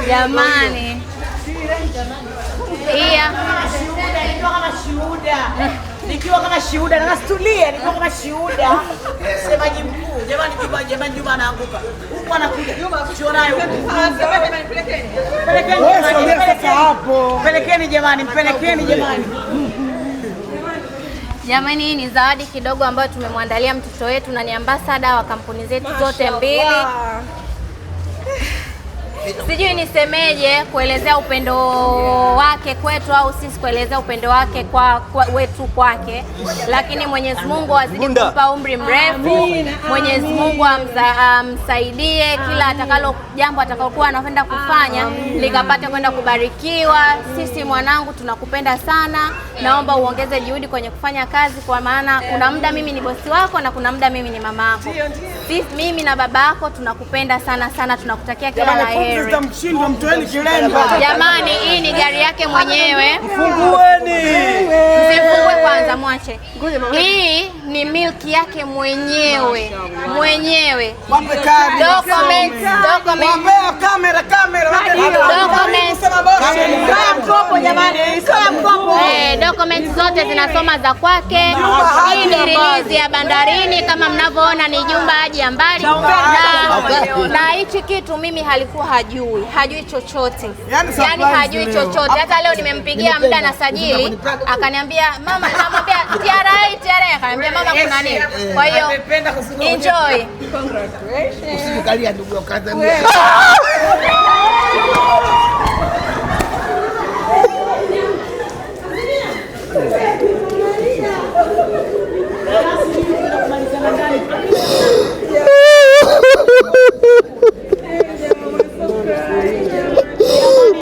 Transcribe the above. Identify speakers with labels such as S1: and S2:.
S1: Jamani. Iya.
S2: Nikiwa kama shuhuda na nastulia nikiwa kama shuhuda. Semaji mkuu, jamani Juma anaanguka. Huko anakuja. Chio nayo. Pelekeni jamani, mpelekeni jamani.
S1: Jamani, hii ni zawadi kidogo ambayo tumemwandalia mtoto wetu na ni ambassador wa kampuni zetu zote mbili. Sijui nisemeje kuelezea upendo wake kwetu au sisi kuelezea upendo wake wetu kwake, lakini Mwenyezi Mungu azidi kumpa umri mrefu. Mwenyezi Mungu amsaidie kila jambo atakalokuwa anapenda kufanya likapate kwenda kubarikiwa. Sisi mwanangu tunakupenda sana, naomba uongeze juhudi kwenye kufanya kazi, kwa maana kuna muda mimi ni bosi wako na kuna muda mimi ni mama yako. Mimi na baba yako tunakupenda sana sana, tunakutakia kila la heri. Jamani, hii ni gari yake mwenyewe.
S3: Fungueni.
S1: Msifungue kwanza, mwache. Hii ni milki yake mwenyewe. Documents. Documents zote zinasoma za kwake. Hii ni release ya bandarini kama mnavyoona, ni Jumba Haji Ambari. Na hichi kitu mimi halikuwa hajui chochote. Yaani hajui chochote. Hata leo nimempigia muda na sajili, akaniambia mama, namwambia TRA, akaniambia mama kuna nini? Kwa hiyo enjoy. Congratulations. Usikalia ndugu yako.